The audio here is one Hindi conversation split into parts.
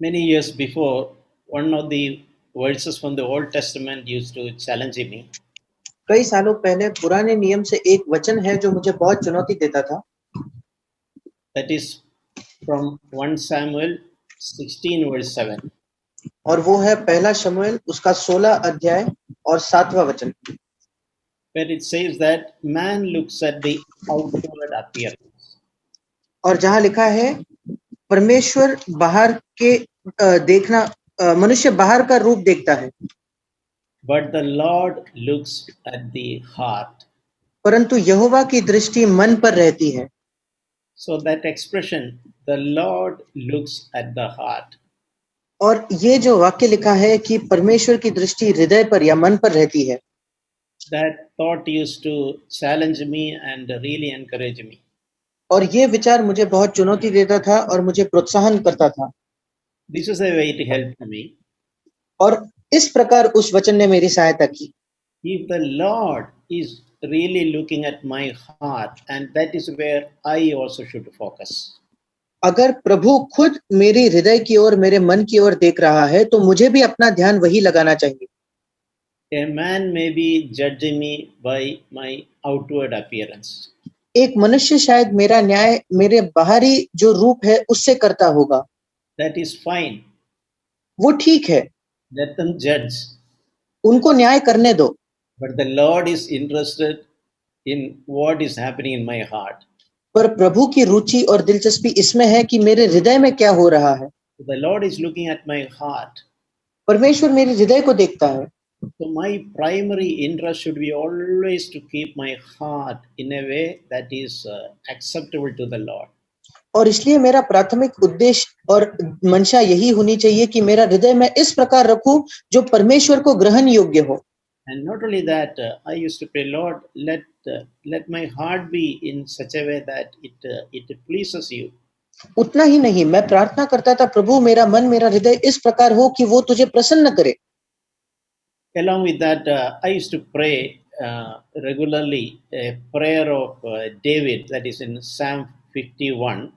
Many years before, one of the verses from the Old Testament used to challenge me. कई सालों पहले पुराने नियम से एक वचन है जो मुझे बहुत चुनौती देता था. That is from 1 Samuel 16 verse 7. और वो है पहला शमूएल उसका 16 अध्याय और 7वां वचन, Where it says that man looks at the outward appearance, और जहां लिखा है परमेश्वर बाहर के देखना मनुष्य बाहर का रूप देखता है, but the Lord looks at the heart. परंतु यहोवा की दृष्टि मन पर रहती है. So that expression, the Lord looks at the heart, और ये जो वाक्य लिखा है कि परमेश्वर की दृष्टि हृदय पर या मन पर रहती है, that thought used to challenge me and really encourage me. और ये विचार मुझे बहुत चुनौती देता था और मुझे प्रोत्साहन करता था. This is a way it helped me. और इस प्रकार उस वचन ने मेरी सहायता की. If the Lord is really looking at my heart, and that is where I also should focus. अगर प्रभु खुद मेरी हृदय की ओर मेरे मन की ओर देख रहा है तो मुझे भी अपना ध्यान वही लगाना चाहिए. A man may be judging me by my outward appearance. एक मनुष्य शायद मेरा न्याय मेरे बाहरी जो रूप है उससे करता होगा. That is fine. वो ठीक है, Let them judge. उनको न्याय करने दो. But the Lord is interested in what is happening in my heart. पर प्रभु की रुचि और दिलचस्पी इसमें है कि मेरे हृदय में क्या हो रहा है. The Lord is looking at my heart. परमेश्वर मेरे हृदय को देखता है. So my primary interest should be always to keep my heart in a way that is acceptable to the Lord. और इसलिए मेरा प्राथमिक उद्देश्य और मंशा यही होनी चाहिए कि मेरा हृदय मैं इस प्रकार रखूं जो परमेश्वर को ग्रहण योग्य हो. And not only that, I used to pray, Lord, let my heart be in such a way that it pleases you. उतना ही नहीं, मैं प्रार्थना करता था, प्रभु मेरा मन मेरा हृदय इस प्रकार हो कि वो तुझे प्रसन्न करे. Along with that, I used to pray regularly a prayer of David, that is in Psalm 51.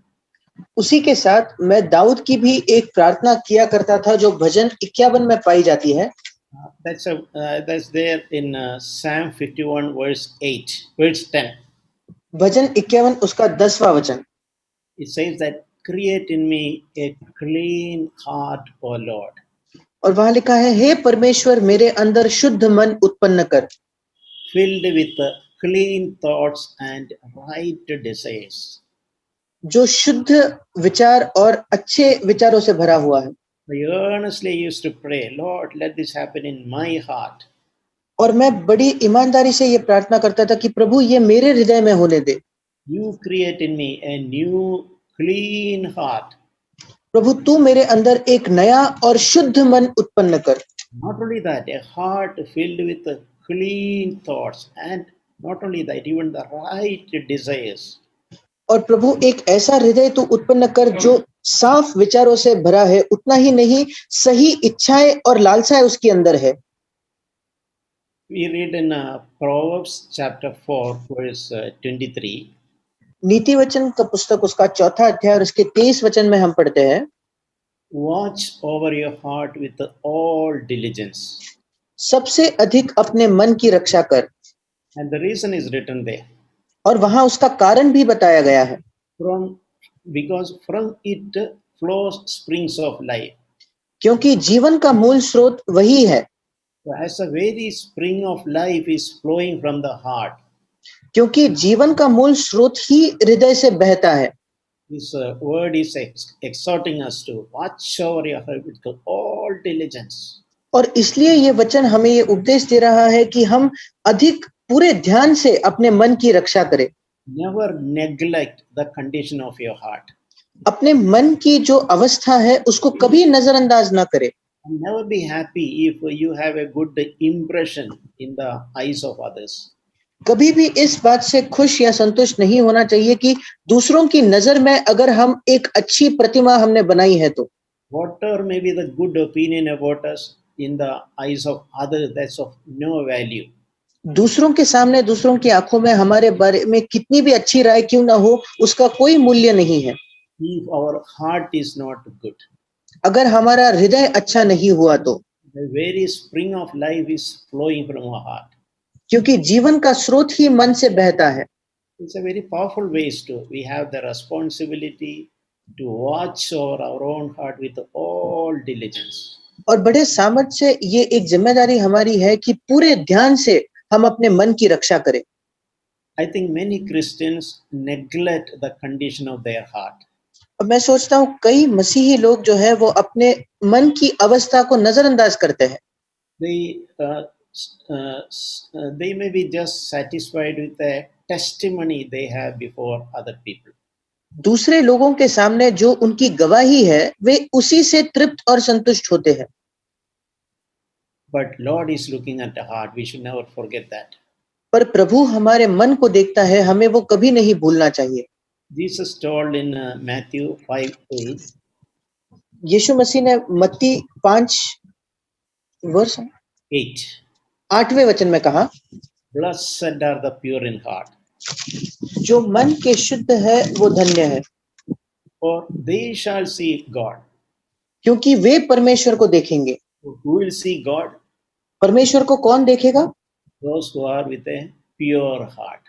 उसी के साथ मैं दाऊद की भी एक प्रार्थना किया करता था जो भजन 51 में पाई जाती है. That's there in Psalm 51 verse 10. भजन 51 उसका 10वां वचन. It says that create in me a clean heart, O Lord. और वहां लिखा है, हे परमेश्वर मेरे अंदर शुद्ध मन उत्पन्न कर, Filled with clean thoughts and right desires. जो शुद्ध विचार और अच्छे विचारों से भरा हुआ है. I earnestly used to pray, Lord, let this happen in my heart. और मैं बड़ी ईमानदारी से ये प्रार्थना करता था कि प्रभु ये मेरे हृदय में होने दे. You create in me a new clean heart. प्रभु तू मेरे अंदर एक नया और शुद्ध मन उत्पन्न कर. Not only that, a heart filled with clean thoughts, and not only that, even the right desires. और प्रभु एक ऐसा हृदय तू उत्पन्न कर जो साफ विचारों से भरा है. उतना ही नहीं, सही इच्छाएं और लालसाएं उसके अंदर है. We read in Proverbs chapter 4 verse 23. नीति वचन का पुस्तक उसका 4था अध्याय और इसके 23 वचन में हम पढ़ते हैं, Watch over your heart with all diligence. सबसे अधिक अपने मन की रक्षा कर. And the reason is written there. और वहां उसका कारण भी बताया गया है, Because from it flows springs of life. क्योंकि जीवन का मूल स्रोत वही है. So as a very spring of life is flowing from the heart. क्योंकि जीवन का मूल स्रोत ही हृदय से बहता है. This word is exhorting us to watch over your heart with all diligence. और इसलिए ये वचन हमें ये उपदेश दे रहा है कि हम अधिक पूरे ध्यान से अपने मन की रक्षा करें. Never neglect the condition of your heart. अपने मन की जो अवस्था है उसको कभी नजरअंदाज ना करें. And never be happy if you have a good impression in the eyes of others. कभी भी इस बात से खुश या संतुष्ट नहीं होना चाहिए कि दूसरों की नजर में अगर हम एक अच्छी प्रतिमा हमने बनाई है तो. Whatever may be the good opinion about us in the eyes of others, that's of no value. दूसरों के सामने दूसरों की आंखों में हमारे बारे में कितनी भी अच्छी राय क्यों ना हो, उसका कोई मूल्य नहीं है. If our heart is not good. अगर हमारा हृदय अच्छा नहीं हुआ तो, the very spring of life is flowing from our heart. क्योंकि जीवन का स्रोत ही मन से बहता है। It's a very powerful ways to. We have the responsibility to watch over our own heart with all diligence. और बड़े सामर्थ्य से ये एक जिम्मेदारी हमारी है कि पूरे ध्यान से हम अपने मन की रक्षा करें। I think many Christians neglect the condition of their heart. और मैं सोचता हूँ कई मसीही लोग जो है वो अपने मन की अवस्था को नजरअंदाज करते हैं। They may be just satisfied with the testimony they have before other people. दूसरे लोगों के सामने जो उनकी गवाही है वे उसी से तृप्त और संतुष्ट होते हैं। But Lord is looking at the heart. We should never forget that. पर प्रभु हमारे मन को देखता है, हमें वो कभी नहीं भूलना चाहिए। Jesus told in Matthew 5:8. यीशु मसीह ने मत्ती 5 वर्ष 8. 8वें वचन में कहा, Blessed are the pure in heart, जो मन के शुद्ध है वो धन्य है, for they shall see God. क्योंकि वे परमेश्वर को देखेंगे। Who will see God? परमेश्वर को कौन देखेगा? Those who are with a pure heart.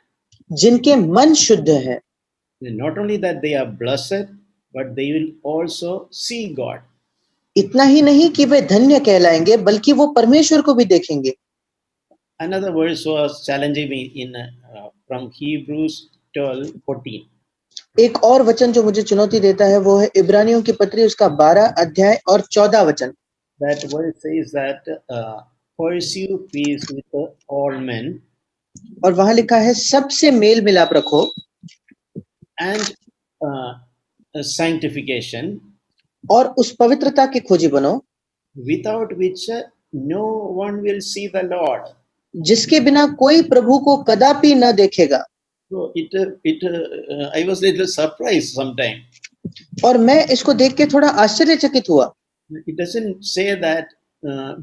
जिनके मन शुद्ध है। Not only that they are blessed, but they will also see God. इतना ही नहीं कि वे धन्य कहलाएंगे, बल्कि वो परमेश्वर को भी देखेंगे। Another verse was challenging me in from Hebrews 12:14. एक और वचन जो मुझे चुनौती देता है वो है इब्रानियों की पत्री उसका 12 अध्याय और 14 वचन। That verse says that pursue peace with all men. और वहां लिखा है सबसे मेल मिलाप रखो and sanctification, और उस पवित्रता की खोजी बनो without which no one will see the Lord. जिसके बिना कोई प्रभु को कदापि न देखेगा। So I was a little surprised sometime. और मैं इसको देख के थोड़ा आश्चर्यचकित हुआ। It doesn't say that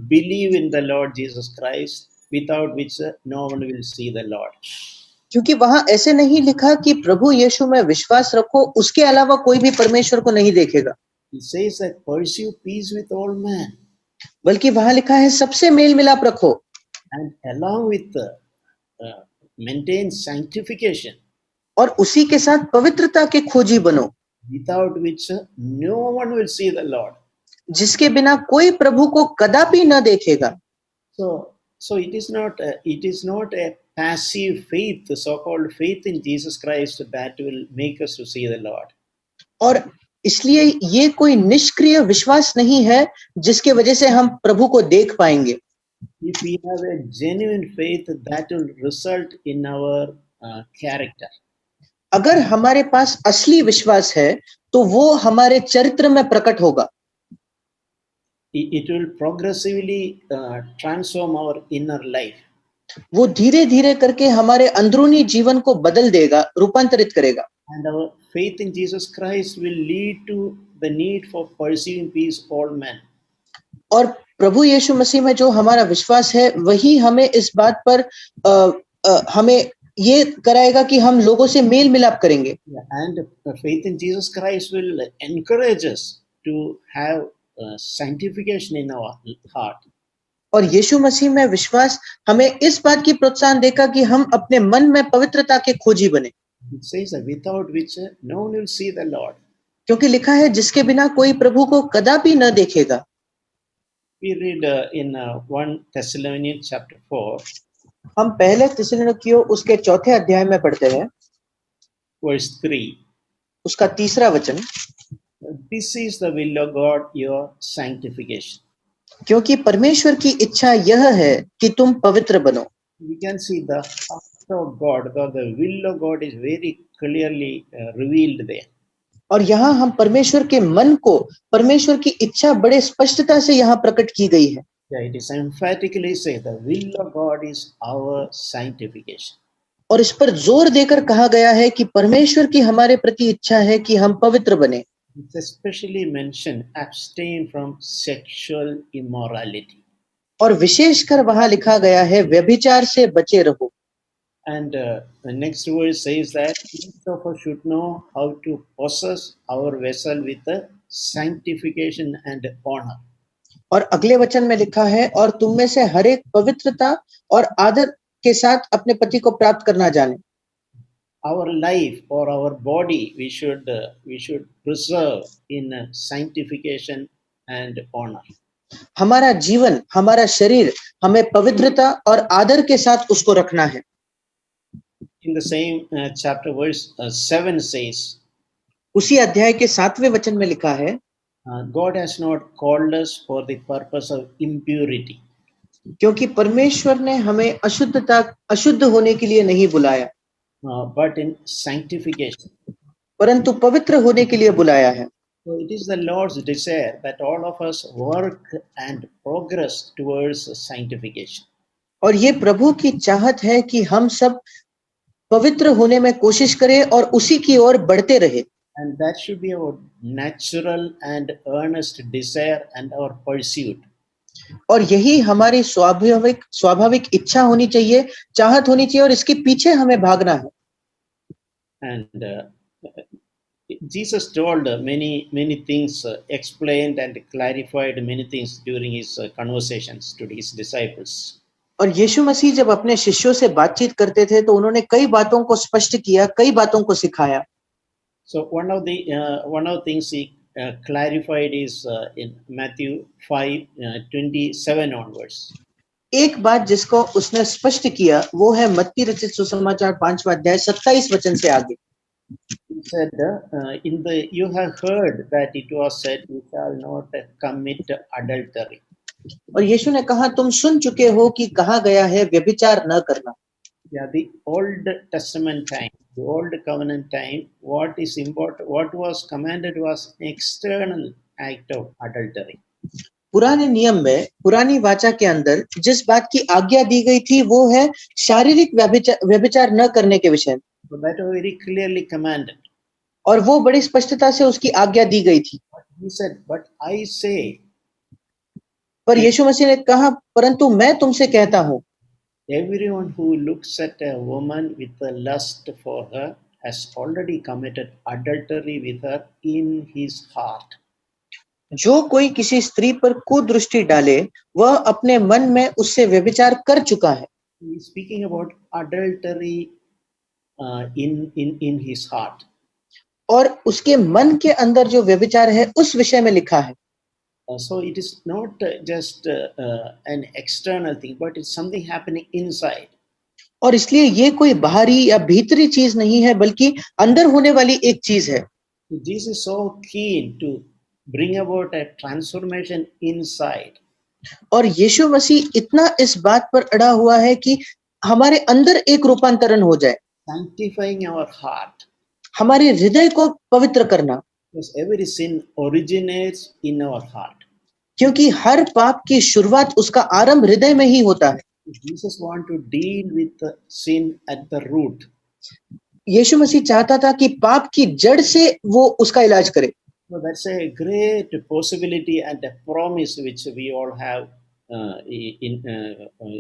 believe in the Lord Jesus Christ, without which no one will see the Lord. क्योंकि वहां ऐसे नहीं लिखा कि प्रभु यीशु में विश्वास रखो, उसके अलावा कोई भी परमेश्वर को नहीं देखेगा। It says that pursue peace with all men, बल्कि वहां लिखा है सबसे मेल मिलाप रखो and along with maintain sanctification, और उसी के साथ पवित्रता के खोजी बनो, without which no one will see the Lord. जिसके बिना कोई प्रभु को कदापि न देखेगा। So it is not a passive faith, the so-called faith in Jesus Christ, that will make us to see the Lord. और इसलिए ये कोई निष्क्रिय विश्वास नहीं है जिसके वजह से हम प्रभु को देख पाएंगे। If we have a genuine faith, that will result in our character. अगर हमारे पास असली विश्वास है तो वो हमारे चरित्र में प्रकट होगा। It will progressively transform our inner life. वो धीरे धीरे करके हमारे अंदरूनी जीवन को बदल देगा, रूपांतरित करेगा। And our faith in Jesus Christ will lead to the need for pursuing peace all men. और प्रभु यीशु मसीह में जो हमारा विश्वास है वही हमें इस बात पर हमें ये कराएगा कि हम लोगों से मेल मिलाप करेंगे। And faith in Jesus Christ will encourage us to have sanctification in our heart. और यीशु मसीह में विश्वास हमें इस बात की प्रोत्साहन देगा कि हम अपने मन में पवित्रता के खोजी बने। It says that without which no one will see the Lord. क्योंकि लिखा है जिसके बिना कोई प्रभु को कदापि न देखेगा। We read in 1 Thessalonians chapter 4. हम पहले थिस्सलुनीकियों उसके 4थे अध्याय में पढ़ते हैं, verse 3. उसका 3रा वचन। This is the will of God, your sanctification. क्योंकि परमेश्वर की इच्छा यह है कि तुम पवित्र बनो। We can see the heart of God, the will of God is very clearly revealed there. और यहाँ हम परमेश्वर के मन को, परमेश्वर की इच्छा बड़े स्पष्टता से यहाँ प्रकट की गई है। Yeah, it is emphatically say the will of God is our sanctification. और इस पर जोर देकर कहा गया है कि परमेश्वर की हमारे प्रति इच्छा है कि हम पवित्र बने। It's especially mentioned abstain from sexual immorality. और विशेषकर वहां लिखा गया है व्यभिचार से बचे रहो। And the next verse says that each of us should know how to possess our vessel with sanctification and honor. और अगले वचन में लिखा है, और तुम में से हर एक पवित्रता और आदर के साथ अपने पति को प्राप्त करना जाने। Our life or our body we should preserve in sanctification and honor. हमारा जीवन, हमारा शरीर हमें पवित्रता और आदर के साथ उसको रखना है। In the same chapter, verse 7 says, उसी अध्याय के 7वें वचन में लिखा है, God has not called us for the purpose of impurity, क्योंकि परमेश्वर ने हमें अशुद्ध होने के लिए नहीं बुलाया, but in sanctification. परंतु पवित्र होने के लिए बुलाया है। So it is the Lord's desire that all of us work and progress towards sanctification. और ये प्रभु की चाहत है कि हम सब पवित्र होने में कोशिश करें और उसी की ओर बढ़ते रहे। And that should be our natural and earnest desire and our pursuit. और यही हमारी स्वाभाविक इच्छा होनी चाहिए, चाहत होनी चाहिए, और इसके पीछे हमें भागना है। And Jesus told many things, explained and clarified many things during his conversations to his disciples. और यीशु मसीह जब अपने शिष्यों से बातचीत करते थे तो उन्होंने कई बातों को स्पष्ट किया, कई बातों को सिखाया। So one of the things he clarified is in Matthew 5:27 onwards. एक बात जिसको उसने स्पष्ट किया वो है मत्ती रचित सुसमाचार 5वां अध्याय 27 वचन से आगे। He said, you have heard that it was said, you shall not commit adultery. और यीशु ने कहा, तुम सुन चुके हो कि कहा गया है व्यभिचार न करना। Yeah, the Old Testament time, the Old Covenant time, what is important, what was commanded was external act of adultery. पुराने नियम में, पुरानी वाचा के अंदर जिस बात की आज्ञा दी गई थी वो है शारीरिक व्यभिचार न करने के विषय। So that was very clearly commanded. और वो बड़ी स्पष्टता से उसकी आज्ञा दी गई थी। He said, but I say, पर यीशु मसीह ने कहा, परंतु मैं तुमसे कहता हूँ, everyone who looks at a woman with a lust for her has already committed adultery with her in his heart. जो कोई किसी स्त्री पर कुदृष्टि डाले वह अपने मन में उससे व्यभिचार कर चुका है। He is speaking about adultery in his heart. और उसके मन के अंदर जो व्यभिचार है उस विषय में लिखा है। So it is not just an external thing, but it's something happening inside. और इसलिए ये कोई बाहरी या भीतरी चीज नहीं है, बल्कि अंदर होने वाली एक चीज है। Jesus is so keen to bring about a transformation inside. और यीशु मसीह इतना इस बात पर अड़ा हुआ है कि हमारे अंदर एक रूपांतरण हो जाए, Sanctifying our heart. हमारे हृदय को पवित्र करना। Because every sin originates in our heart. क्योंकि हर पाप की शुरुआत, उसका आरंभ हृदय में ही होता है। Jesus want to deal with the sin at the root. यीशु मसीह चाहता था कि पाप की जड़ से वो उसका इलाज करे। So that's a great possibility and a promise which we all have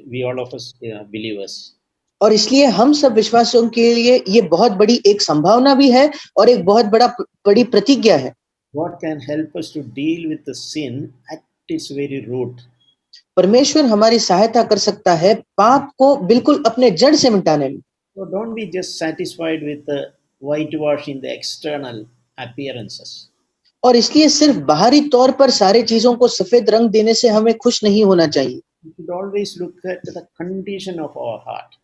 we all of us believers. और इसलिए हम सब विश्वासियों के लिए ये बहुत बड़ी एक संभावना भी है और एक बहुत बड़ी प्रतिज्ञा है। God can help us to deal with the sin at its very root. परमेश्वर हमारी सहायता कर सकता है पाप को बिल्कुल अपने जड़ से मिटाने में। So don't be just satisfied with the whitewashing the external appearances. और इसलिए सिर्फ बाहरी तौर पर सारे चीजों को सफेद रंग देने से हमें खुश नहीं होना चाहिए। We should always look at the condition of our heart.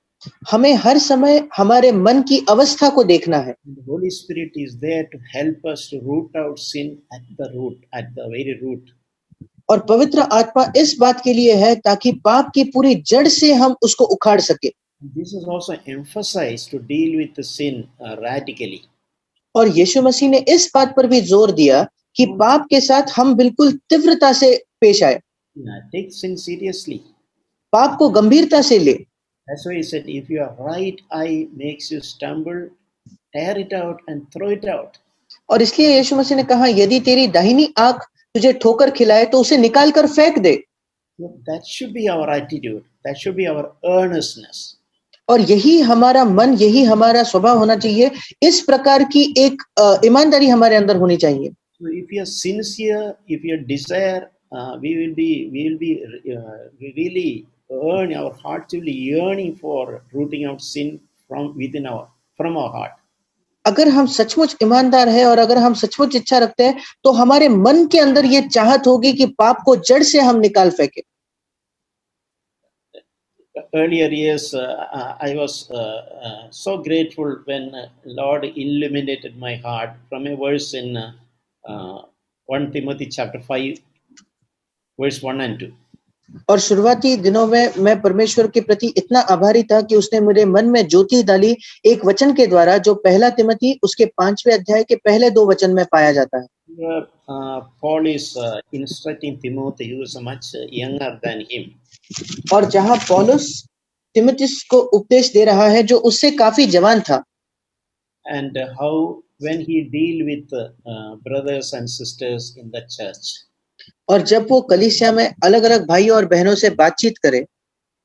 हमें हर समय हमारे मन की अवस्था को देखना है। The Holy Spirit is there to help us to root out sin at the root, at the very root. और पवित्र आत्मा इस बात के लिए है ताकि पाप की पूरी जड़ से हम उसको उखाड़ सके। This is also emphasized to deal with the sin radically. और यीशु मसीह ने इस बात पर भी जोर दिया कि पाप के साथ हम बिल्कुल तीव्रता से पेश आए। Take sin seriously. पाप को गंभीरता से ले। That's why he said, if your right eye makes you stumble, tear it out and throw it out. और इसलिए यीशु मसीह ने कहा, यदि तेरी दाहिनी आंख तुझे ठोकर खिलाए तो उसे निकाल कर फेंक दे। That should be our attitude. That should be our earnestness. और यही हमारा मन, यही हमारा स्वभाव होना चाहिए। इस प्रकार की एक ईमानदारी हमारे अंदर होनी चाहिए। So if you are sincere, if your desire, we really earn, our hearts will be yearning for rooting out sin from our heart. अगर हम सचमुच ईमानदार हैं और अगर हम सचमुच इच्छा रखते हैं, तो हमारे मन के अंदर ये चाहत होगी कि पाप को जड़ से हम निकाल फेंकें। Earlier years, I was so grateful when Lord illuminated my heart from a verse in 1 Timothy chapter 5, verse 1 and 2. और शुरुआती दिनों में मैं परमेश्वर के प्रति इतना आभारी था कि उसने मेरे मन में ज्योति डाली एक वचन के द्वारा, जो पहला तिमोथी उसके 5वें अध्याय के पहले 2 वचन में पाया जाता है। Here, Paul is instructing Timothy, who is much younger than him. और जहां पौलुस तिमुथियुस को उपदेश दे रहा है जो उससे काफी जवान था, And how when he deal with brothers and sisters in the church, और जब वो कलीसिया में अलग-अलग भाइयों और बहनों से बातचीत करे,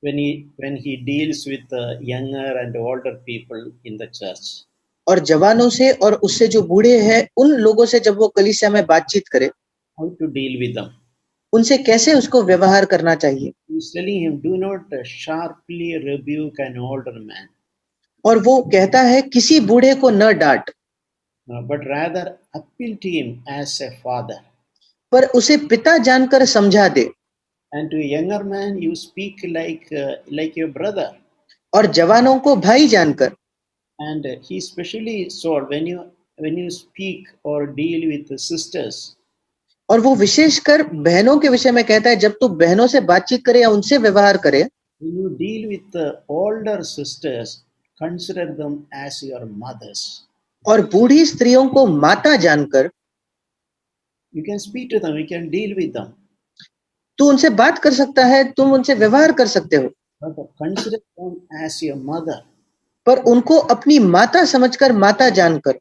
when he deals with younger and older people in the church, और जवानों से और उससे जो बूढ़े हैं उन लोगों से जब वो कलीसिया में बातचीत करे, how to deal with them. उनसे कैसे उसको व्यवहार करना चाहिए। He's telling him, do not sharply rebuke an older man, और वो कहता है किसी बूढ़े को न डांट, but rather appeal to him as a father. पर उसे पिता जानकर समझा दे। And to a younger man, you speak like your brother. और जवानों को भाई जानकर। And he especially saw when you speak or deal with the sisters, और वो विशेषकर बहनों के विषय में कहता है, जब तू बहनों से बातचीत करे या उनसे व्यवहार करे, when you deal with the older sisters, consider them as your mothers. और बूढ़ी स्त्रियों को माता जानकर You can speak to them, you can deal with them, तू उनसे बात कर सकता है, तुम उनसे व्यवहार कर सकते हो, but consider them as your mother. पर उनको अपनी माता समझकर, माता जानकर।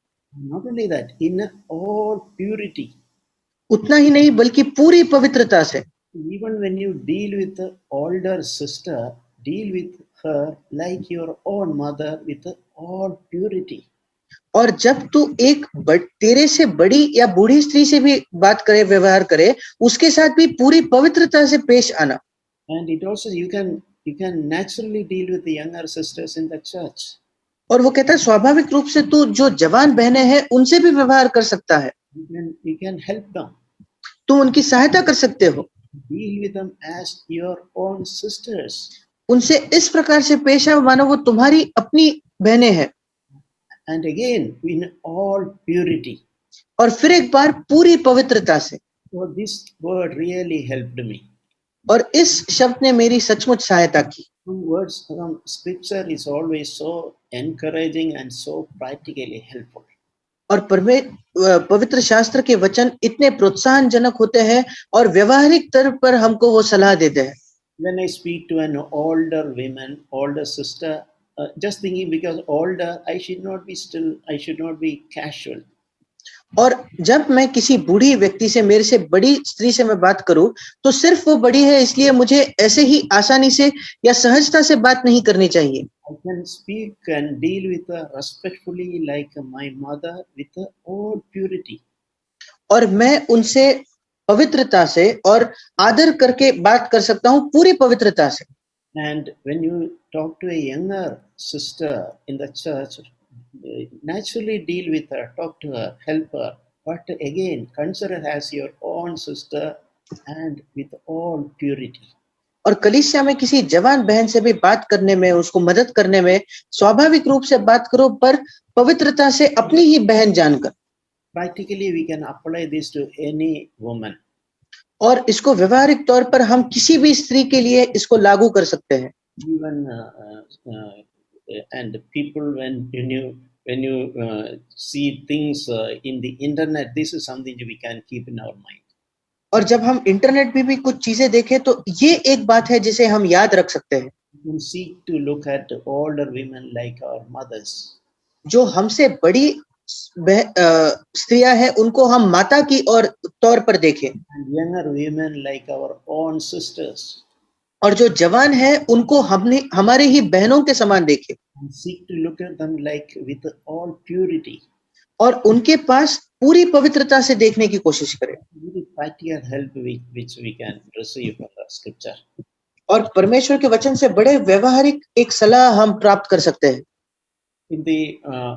Not only that, in all purity. उतना ही नहीं बल्कि पूरी पवित्रता से। Even when you deal with the older sister, deal with her like your own mother with all purity. और जब तू एक तेरे से बड़ी या बूढ़ी स्त्री से भी बात करे, व्यवहार करे, उसके साथ भी पूरी पवित्रता से पेश आना। And it also you can naturally deal with the younger sisters in the church. और वो कहता है स्वाभाविक रूप से तू जो जवान बहनें हैं उनसे भी व्यवहार कर सकता है। You can help them. तू उनकी सहायता कर सकते हो। Deal with them as your own sisters. उनसे इस प्रकार से पेश आओ मानो वो तुम्हारी अपनी बहनें हैं। And again, in all purity. और फिर एक बार पूरी पवित्रता से। So this word really helped me. और इस शब्द ने मेरी सचमुच सहायता की। Some words from scripture is always so encouraging and so practically helpful. और पवित्र शास्त्र के वचन इतने प्रोत्साहनजनक होते हैं और व्यवहारिक स्तर पर हमको वो सलाह देते हैं। When I speak to an older sister, just thinking because older, I should not be casual. और जब मैं किसी बूढ़ी व्यक्ति से, मेरे से बड़ी स्त्री से मैं बात करूं, तो सिर्फ वो बड़ी है इसलिए मुझे ऐसे ही आसानी से या सहजता से बात नहीं करनी चाहिए। I can speak and deal with her respectfully like my mother with all purity. और मैं उनसे पवित्रता से और आदर करके बात कर सकता हूं, पूरी पवित्रता से। And when you talk to a younger sister in the church, naturally deal with her, talk to her, help her, but again consider her as your own sister and with all purity. और कलीसिया में किसी जवान बहन से भी बात करने में, उसको मदद करने में स्वाभाविक रूप से बात करो, पर पवित्रता से, अपनी ही बहन जानकर। Practically we can apply this to any woman. और इसको व्यवहारिक तौर पर हम किसी भी स्त्री के लिए इसको लागू कर सकते हैं। Even and people when you see things in the internet, this is something we can keep in our mind. और जब हम इंटरनेट पे भी कुछ चीजें देखें तो ये एक बात है जिसे हम याद रख सकते हैं। We seek to look at older women like our mothers. जो हमसे बड़ी स्त्रियां हैं उनको हम माता की और तौर पर देखें। And younger women like our own sisters. और जो जवान है उनको हमने हमारे ही बहनों के समान देखें। And seek to look at them like with all purity. और उनके पास पूरी पवित्रता से देखने की कोशिश करें। Very practical help which we can receive from the scripture. और परमेश्वर के वचन से बड़े व्यवहारिक एक सलाह हम प्राप्त कर सकते हैं। In the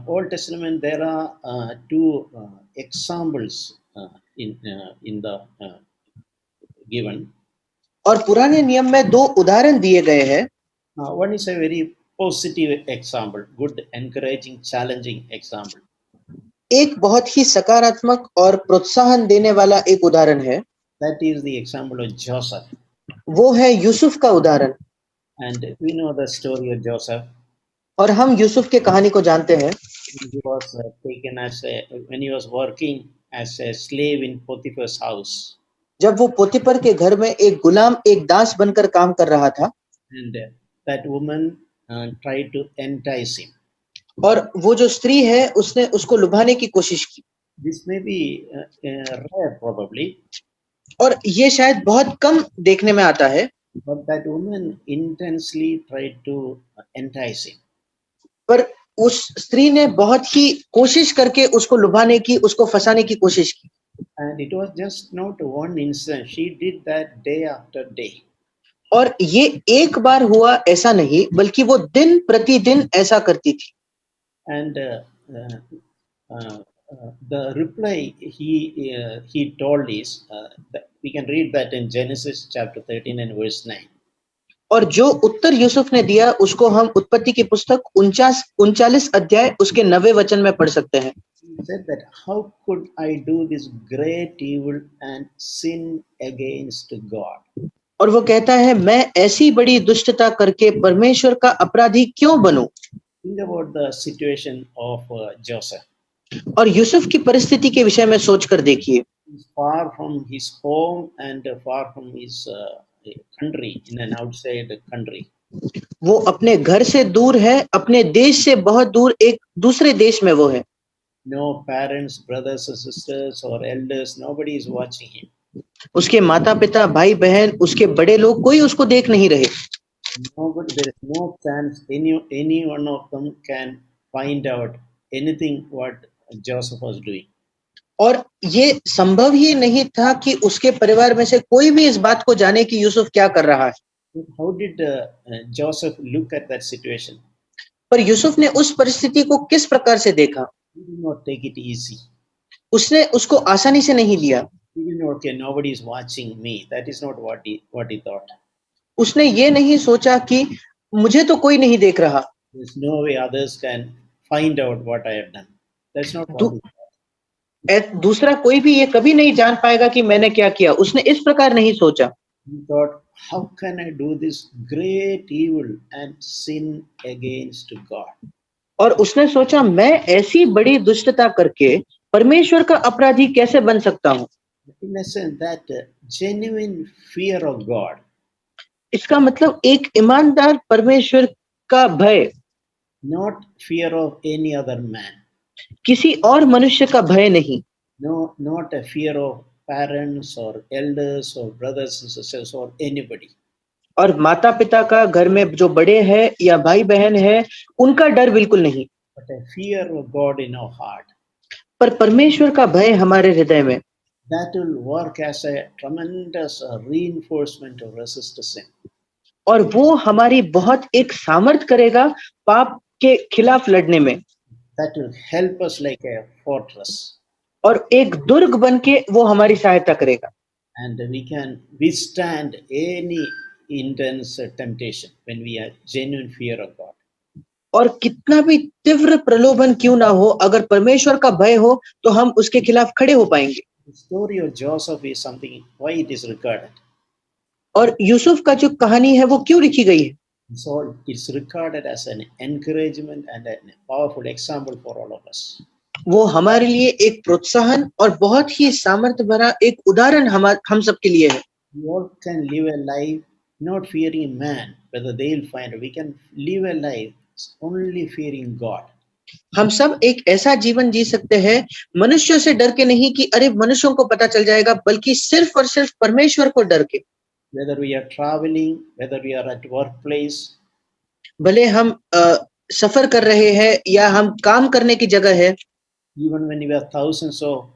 Old Testament, there are two examples in the given. और पुराने नियम में दो उदाहरण दिए गए हैं। One is a very positive example, good, encouraging, challenging example. एक बहुत ही सकारात्मक और प्रोत्साहन देने वाला एक उदाहरण है, That is the example of Joseph. वो है यूसुफ का उदाहरण। And we know the story of Joseph. और हम यूसुफ के कहानी को जानते हैं। He was taken when he was working as a slave in Potiphar's house. जब वो पोतीपर के घर में एक गुलाम, एक दास बनकर काम कर रहा था, And that woman tried to entice him. और वो जो स्त्री है उसने उसको लुभाने की कोशिश की। This may be rare probably, और ये शायद बहुत कम देखने में आता है, but that woman intensely tried to entice him. पर उस स्त्री ने बहुत ही कोशिश करके उसको लुभाने की, उसको फंसाने की कोशिश की। And it was just not one incident. She did that day after day. और ये एक बार हुआ ऐसा नहीं, बल्कि वो दिन प्रतिदिन ऐसा करती थी। And the reply he told is that we can read that in Genesis chapter 13 and verse 9. और जो उत्तर यूसुफ ने दिया उसको हम उत्पत्ति की पुस्तक 39 अध्याय उसके 9वें वचन में पढ़ सकते हैं। He said that how could I do this great evil and sin against God? और वो कहता है, मैं ऐसी बड़ी दुष्टता करके परमेश्वर का अपराधी क्यों बनूं? Think about the situation of Joseph. और यूसुफ की परिस्थिति के विषय में सोचकर देखिए। He's far from his home and far from his country, in an outside country. वो अपने घर से दूर है, अपने देश से बहुत दूर एक दूसरे देश में वो है। No parents, brothers or sisters or elders, nobody is watching him. उसके माता पिता, भाई बहन, उसके बड़े लोग कोई उसको देख नहीं रहे। Nobody, there is no chance any one of them can find out anything what Joseph was doing. और ये संभव ही नहीं था कि उसके परिवार में से कोई भी इस बात को जाने कि यूसुफ क्या कर रहा है। How did Joseph look at that situation? पर यूसुफ ने उस परिस्थिति को किस प्रकार से देखा? He did not take it easy. उसने उसको आसानी से नहीं लिया। He did not, okay, nobody is watching me. That is not what he thought. उसने ये नहीं सोचा कि मुझे तो कोई नहीं देख रहा। There's no way others can find out what I have done. That's not what he thought. दूसरा कोई भी ये कभी नहीं जान पाएगा कि मैंने क्या किया। उसने इस प्रकार नहीं सोचा। He thought, how can I do this great evil and sin against God? और उसने सोचा, मैं ऐसी बड़ी दुष्टता करके परमेश्वर का अपराधी कैसे बन सकता हूँ। In a sense, that genuine fear of God. इसका मतलब एक ईमानदार परमेश्वर का भय, Not fear of any other man. किसी और मनुष्य का भय नहीं। No, not a fear of parents or elders or brothers and sisters or anybody. और माता पिता का, घर में जो बड़े हैं या भाई बहन है, उनका डर बिल्कुल नहीं। But a fear of God in our heart. पर परमेश्वर का भय हमारे हृदय में, That will work as a tremendous reinforcement to resist sin. और वो हमारी बहुत एक सामर्थ करेगा पाप के खिलाफ लड़ने में। That will help us like a fortress. और एक दुर्ग बन के वो हमारी सहायता करेगा। And we can withstand any intense temptation when we have genuine fear of God. और कितना भी तीव्र प्रलोभन क्यों ना हो, अगर परमेश्वर का भय हो तो हम उसके खिलाफ खड़े हो पाएंगे। The story of Joseph is something, why it is recorded. और यूसुफ का जो कहानी है वो क्यों लिखी गई है? It's recorded as an encouragement and a powerful example for all of us. वो हमारे लिए एक प्रोत्साहन और बहुत ही सामर्थ्य भरा एक उदाहरण हम सबके लिए है। We all can live a life not fearing man, whether they'll find. We can live a life only fearing God. हम सब एक ऐसा जीवन जी सकते हैं मनुष्यों से डर के नहीं कि अरे मनुष्यों को पता चल जाएगा, बल्कि सिर्फ और सिर्फ परमेश्वर को डर के। Whether we are traveling, whether we are at workplace, भले हम सफर कर रहे हैं या हम काम करने की जगह है, even when you are thousands of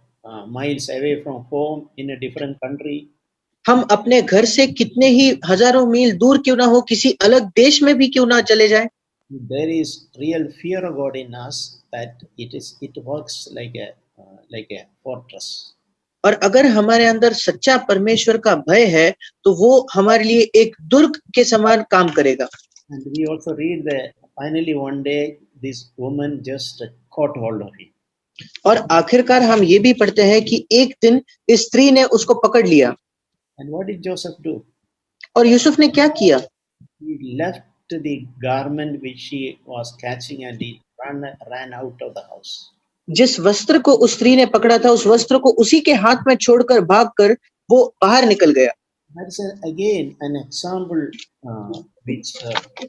miles away from home in a different country. हम अपने घर से कितने ही हजारों मील दूर क्यों ना हो, किसी अलग देश में भी क्यों ना चले जाएं, There is real fear of God in us, that it works like a fortress. और अगर हमारे अंदर सच्चा परमेश्वर का भय है तो वो हमारे लिए एक दुर्ग के समान काम करेगा। And we also read that finally one day this woman just caught hold of him. और आखिरकार हम ये भी पढ़ते हैं कि एक दिन इस स्त्री ने उसको पकड़ लिया। And what did Joseph do? और यूसुफ ने क्या किया? He left the garment which she was catching and he ran out of the house. जिस वस्त्र को उस स्त्री ने पकड़ा था, उस वस्त्र को उसी के हाथ में छोड़कर भागकर वो बाहर निकल गया। That's again an example which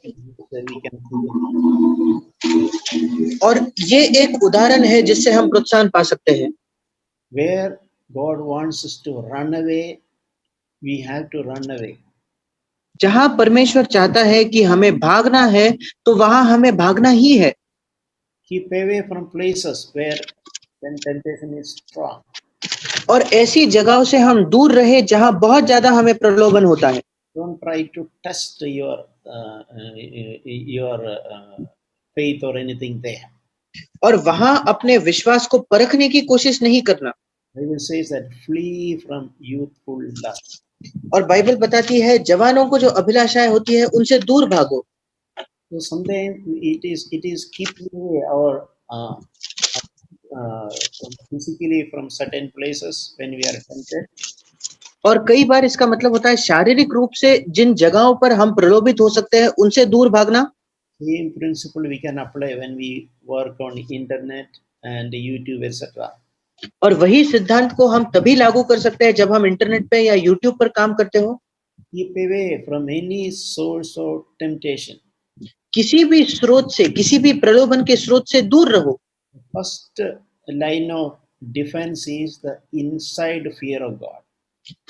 we can see. और ये एक उदाहरण है जिससे हम प्रोत्साहन पा सकते हैं। Where God wants us to run away, we have to run away. जहां परमेश्वर चाहता है कि हमें भागना है तो वहां हमें भागना ही है। Keep away from places where when temptation is strong. और ऐसी जगहों से हम दूर रहे जहां बहुत ज्यादा हमें प्रलोभन होता है। Don't try to test your faith or anything there. और वहां अपने विश्वास को परखने की कोशिश नहीं करना। Bible says that flee from youthful lust. और बाइबल बताती है जवानों को जो अभिलाषाएं होती है उनसे दूर भागो। So sometimes it is keeping away our physically from certain places when we are tempted. और कई बार इसका मतलब होता है शारीरिक रूप से जिन जगहों पर हम प्रलोभित हो सकते हैं उनसे दूर भागना। Same principle we can apply when we work on internet and YouTube etc. और वही सिद्धांत को हम तभी लागू कर सकते हैं जब हम इंटरनेट पे या यूट्यूब पर काम करते हो। Keep away from any source of temptation. किसी भी स्रोत से, किसी भी प्रलोभन के स्रोत से दूर रहो। First line of defense is the inside fear of God.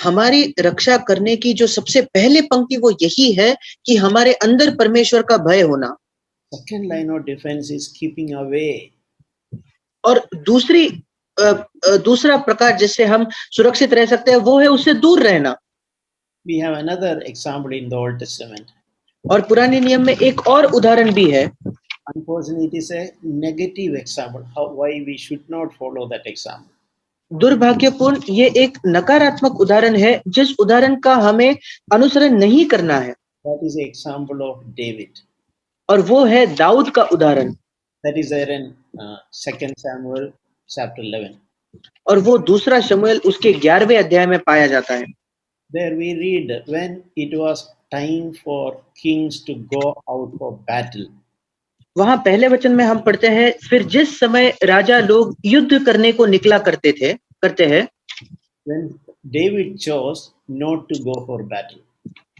हमारी रक्षा करने की जो सबसे पहले पंक्ति वो यही है कि हमारे अंदर परमेश्वर का भय होना। Second line of defense is keeping away. और दूसरा प्रकार जिससे हम सुरक्षित रह सकते हैं वो है उससे दूर रहना। We have another example in the Old Testament. और पुराने नियम में एक और उदाहरण भी है। Unfortunately, it is a negative example. Why we should not follow that example. दुर्भाग्यपूर्ण ये एक नकारात्मक उदाहरण है जिस उदाहरण का हमें अनुसरण नहीं करना है। That is the example of David. और वो है दाऊद का उदाहरण। That is there in 2 Samuel chapter 11. और वो दूसरा शमूएल उसके 11वें अध्याय में पाया जाता है। There we read when it was time for kings to go out for battle. वहां पहले वचन में हम पढ़ते हैं, फिर जिस समय राजा लोग युद्ध करने को निकला करते हैं, When David chose not to go for battle.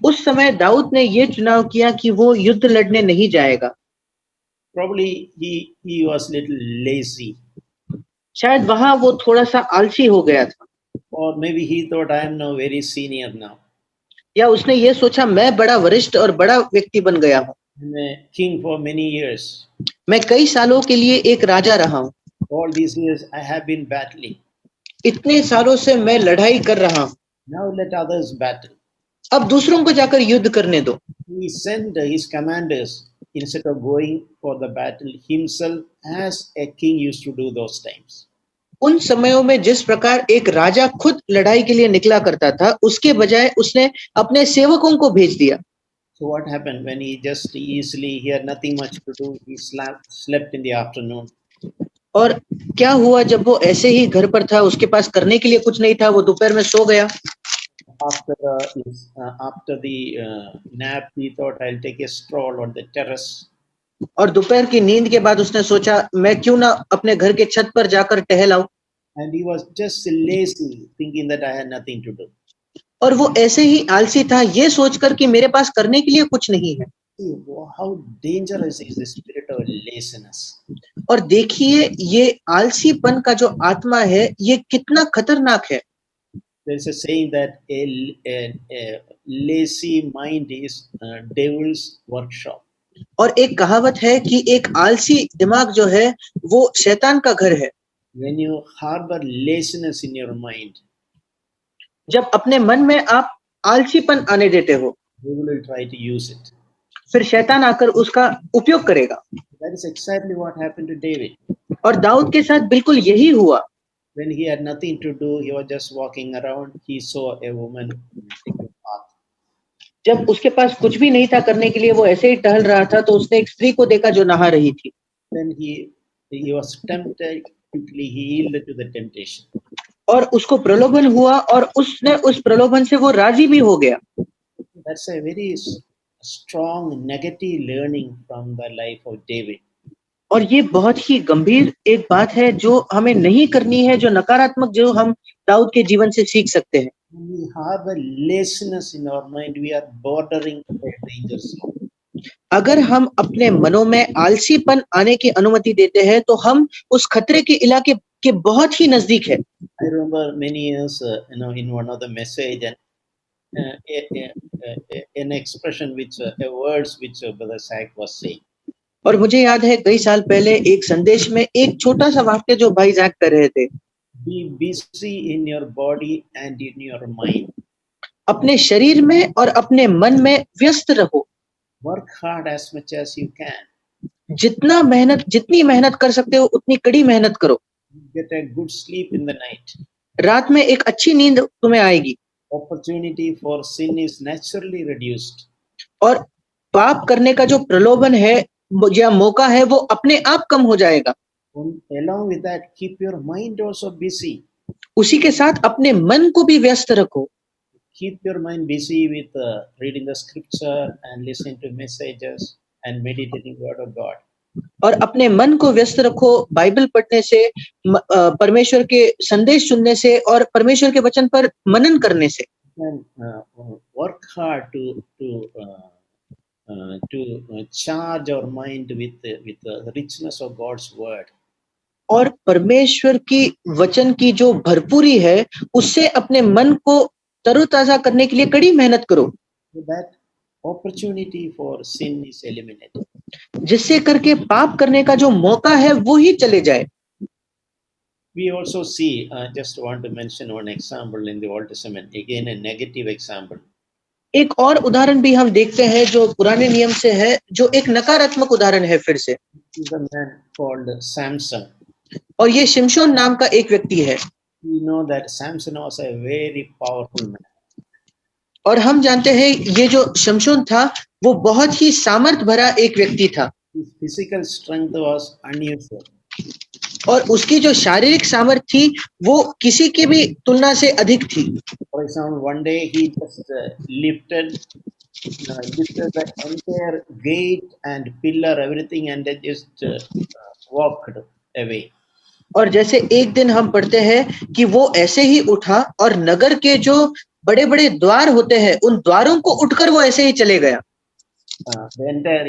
उस समय दाऊद ने ये चुनाव किया कि वो युद्ध लड़ने नहीं जाएगा। Probably he was little lazy. शायद वहां वो थोड़ा सा आलसी हो गया था। Or maybe he thought I am now very senior now. या उसने ये सोचा मैं बड़ा वरिष्ठ और बड़ा व्यक्ति बन गया हूँ। I'm a king for many years. मैं कई सालों के लिए एक राजा रहा हूँ। All these years I have been battling. इतने सालों से मैं लड़ाई कर रहा हूँ। Now let others battle. अब दूसरों को जाकर युद्ध करने दो। He sent his commanders instead of going for the battle himself as a king used to do those times. उन समयों में जिस प्रकार एक राजा खुद लड़ाई के लिए निकला करता था, उसके बजाय उसने अपने सेवकों को भेज दिया। So what happened when he just easily, he had nothing much to do, he slept in the afternoon. और क्या हुआ जब वो ऐसे ही घर पर था, उसके पास करने के लिए कुछ नहीं था, वो दोपहर में सो गया। After the nap, he thought I'll take a stroll on the terrace. और दोपहर की नींद के बाद उसने सोचा मैं क्यों ना अपने घर के छत पर जाकर टहल आऊं। And he was just lazy, thinking that I had nothing to do. और वो ऐसे ही आलसी था, ये सोचकर कि मेरे पास करने के लिए कुछ नहीं है। How dangerous is the spirit of laziness. और देखिए ये आलसीपन का जो आत्मा है ये कितना खतरनाक है। There is a saying that a lazy mind is devil's workshop. और एक कहावत है कि एक आलसी दिमाग जो है वो शैतान का घर है। when you harbor laziness in your mind, जब अपने मन में आप आलसीपन आने देते हो, devil will try to use it. फिर शैतान आकर उसका उपयोग करेगा। That is exactly what happened to David. और दाऊद के साथ बिल्कुल यही हुआ। When he had nothing to do, he was just walking around. He saw a woman taking bath. जब उसके पास कुछ भी नहीं था करने के लिए, वो ऐसे ही टहल रहा था, तो उसने एक स्त्री को देखा जो नहा रही थी। Then he was tempted. Quickly he yielded to the temptation. और उसको प्रलोभन हुआ और उसने उस प्रलोभन से वो राजी भी हो गया। That's a very strong negative learning from the life of David. और ये बहुत ही गंभीर एक बात है जो हमें नहीं करनी है, जो नकारात्मक जो हम दाऊद के जीवन से सीख सकते हैं। When we harbor laziness in our mind, we are bordering a danger zone. अगर हम अपने मनों में आलसीपन आने की अनुमति देते हैं, तो हम उस खतरे के इलाके के बहुत ही नजदीक है। I remember many years, in one of the message, and an expression which, a words which Brother Sack was saying. और मुझे याद है कई साल पहले एक संदेश में एक छोटा सा वाक्य जो भाई जैक कर रहे थे, Be busy in your body and in your mind. अपने शरीर में और अपने मन में व्यस्त रहो। Work hard as much as you can. जितनी मेहनत कर सकते हो उतनी कड़ी मेहनत करो। Get a good sleep in the night. रात में एक अच्छी नींद तुम्हें आएगी। Opportunity for sin is naturally reduced. और पाप करने का जो प्रलोभन है या मौका है, वो अपने आप कम हो जाएगा। Along with that, keep your mind also busy. उसी के साथ अपने मन को भी व्यस्त रखो। Keep your mind busy with reading the scripture and listening to messages and meditating word of God. और अपने मन को व्यस्त रखो बाइबल पढ़ने से, परमेश्वर के संदेश सुनने से और परमेश्वर के वचन पर मनन करने से। And work hard to charge our mind with the richness of God's word. और परमेश्वर की वचन की जो भरपूरी है, उससे अपने मन को तरोताजा करने के लिए कड़ी मेहनत करो। So that opportunity for sin is eliminated. जिससे करके पाप करने का जो मौका है वो ही चले जाए। We also see, just want to mention one example in the Old Testament, again a negative example. एक और उदाहरण भी हम देखते हैं जो पुराने नियम से है, जो एक नकारात्मक उदाहरण है फिर से। He's a man called Samson. और ये शिमशोन नाम का एक व्यक्ति है। We know that Samson was a very powerful man. और हम जानते हैं ये जो शमशोन था वो बहुत ही सामर्थ भरा एक व्यक्ति था। His physical strength was unusual. और उसकी जो शारीरिक सामर्थ्य थी वो किसी की भी तुलना से अधिक थी। For example, one day he just lifted the entire gate and pillar, everything, and then just walked away. और जैसे एक दिन हम पढ़ते हैं कि वो ऐसे ही उठा और नगर के जो बड़े बड़े द्वार होते हैं उन द्वारों को उठकर वो ऐसे ही चले गया। The entire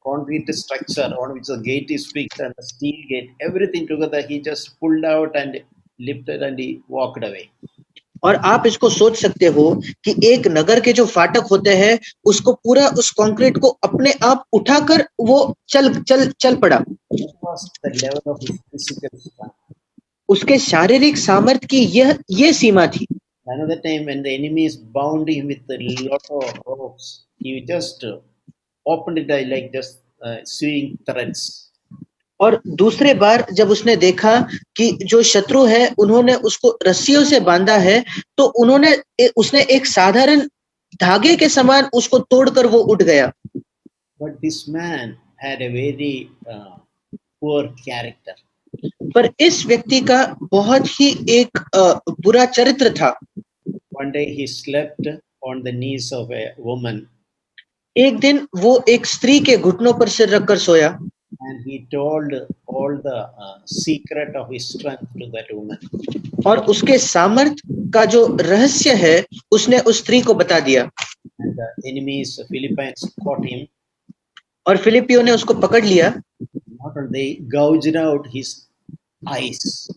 concrete structure on which the gate is fixed and the steel gate, everything together, he just pulled out and lifted and he walked away. और आप इसको सोच सकते हो कि एक नगर के जो फाटक होते हैं उसको पूरा उस कंक्रीट को अपने आप उठाकर वो चल पड़ा। That was the level of his physical strength. उसके शारीरिक सामर्थ्य की ये सीमा थी। Another time when the enemies bound him with a lot of ropes, he just opened it like just sewing threads. और दूसरे बार जब उसने देखा कि जो शत्रु है उन्होंने उसको रस्सियों से बांधा है, तो उसने एक साधारण धागे के समान उसको तोड़कर वो उठ गया। But this man had a very poor character. पर इस व्यक्ति का बहुत ही एक बुरा चरित्र था। One day he slept on the knees of a woman. एक दिन वो एक स्त्री के घुटनों पर सिर रखकर सोया। And he told all the secret of his strength to that woman. और उसके सामर्थ्य का जो रहस्य है उसने उस स्त्री को बता दिया। And the enemies, Philippians, caught him. और फिलिपियों ने उसको पकड़ लिया। They gouged out his eyes.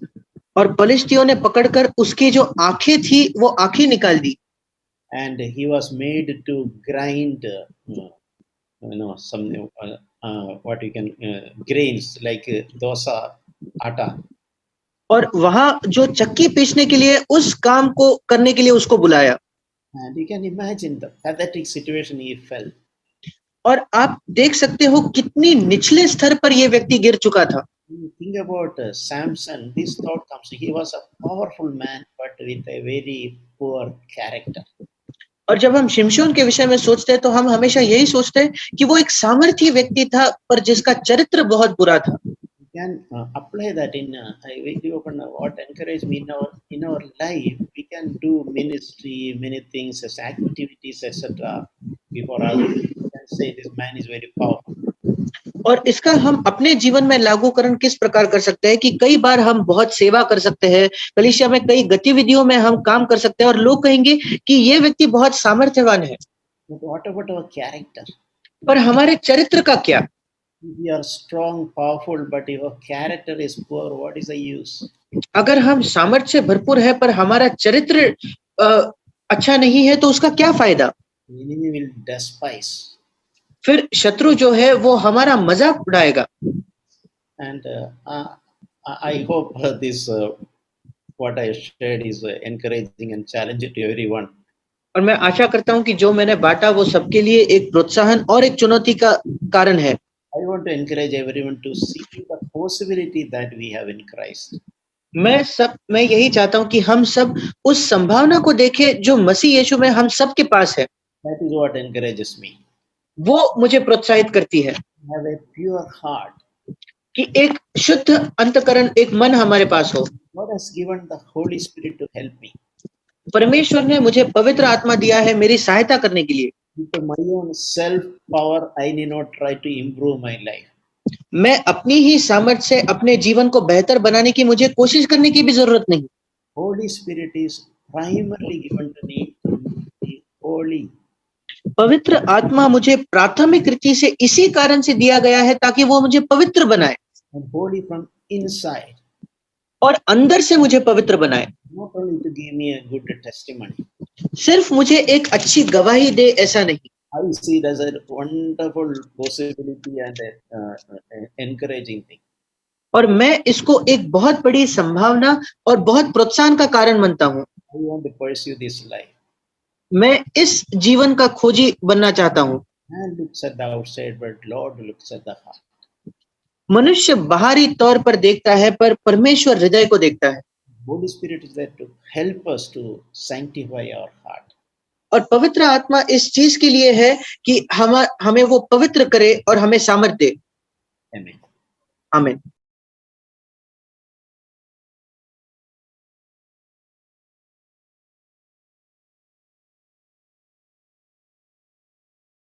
और पलिश्तियों ने पकड़कर उसकी जो आंखें थी वो आंखें निकाल दी। And he was made to grind, some what you can grains like dosa, atta. और वहां जो चक्की पीसने के लिए उस काम को करने के लिए उसको बुलाया। And you can imagine the pathetic situation he felt. और आप देख सकते हो कितनी निचले स्तर पर यह व्यक्ति गिर चुका था। When you think about Samson, this thought comes. He was a powerful man, but with a very poor character. और जब हम शिमशोन के विषय में सोचते हैं तो हम हमेशा यही सोचते हैं कि वो एक सामर्थी व्यक्ति था पर जिसका चरित्र बहुत बुरा था। We can apply that in. We do open what encourage me in our life. We can do ministry, many things as activities, etc. Before others, we can say this man is very powerful. और इसका हम अपने जीवन में लागूकरण किस प्रकार कर सकते हैं कि कई बार हम बहुत सेवा कर सकते हैं, कलीसिया में कई गतिविधियों में हम काम कर सकते हैं और लोग कहेंगे कि ये व्यक्ति बहुत सामर्थ्यवान है। But what about our character? पर हमारे चरित्र का क्या? If we are strong, powerful, but if our character is poor, what is the use? अगर हम सामर्थ्य से भरपूर है पर हमारा चरित्र अच्छा नहीं है तो उसका क्या फायदा? The enemy will despise. फिर शत्रु जो है वो हमारा मजाक उड़ाएगा। And I hope this what I shared is encouraging and challenging to everyone. और मैं आशा करता हूं कि जो मैंने बांटा वो सबके लिए एक प्रोत्साहन और एक चुनौती का कारण है। I want to encourage everyone to see the possibility that we have in Christ. मैं यही चाहता हूं कि हम सब उस संभावना को देखें जो मसीह यीशु में हम सब के पास है। That is what encourages me. वो मुझे प्रोत्साहित करती है Have a pure heart. कि एक शुद्ध अंतःकरण, एक मन हमारे पास हो। God has given the Holy Spirit to help me. परमेश्वर ने मुझे पवित्र आत्मा दिया है मेरी सहायता करने के लिए। With my own self power, I need not try to improve my life. मैं अपनी ही सामर्थ्य से अपने जीवन को बेहतर बनाने की मुझे कोशिश करने की भी जरूरत नहीं। Holy Spirit is primarily given to me to be holy. पवित्र आत्मा मुझे प्राथमिक रीति से इसी कारण से दिया गया है ताकि वो मुझे पवित्र बनाए। And holy from inside. और अंदर से मुझे पवित्र बनाए। Not only to give me a good testimony. सिर्फ मुझे एक अच्छी गवाही दे ऐसा नहीं। I see it as a wonderful possibility and encouraging thing. और मैं इसको एक बहुत बड़ी संभावना और बहुत प्रोत्साहन का कारण मानता हूँ। I want to pursue this life. मैं इस जीवन का खोजी बनना चाहता हूँ। Man looks at the outside, but Lord looks at the heart. मनुष्य बाहरी तौर पर देखता है पर परमेश्वर हृदय को देखता है। Holy Spirit is there to help us to sanctify our heart. और पवित्र आत्मा इस चीज के लिए है कि हमें वो पवित्र करे और हमें सामर्थ्य दे। Amen. आमीन।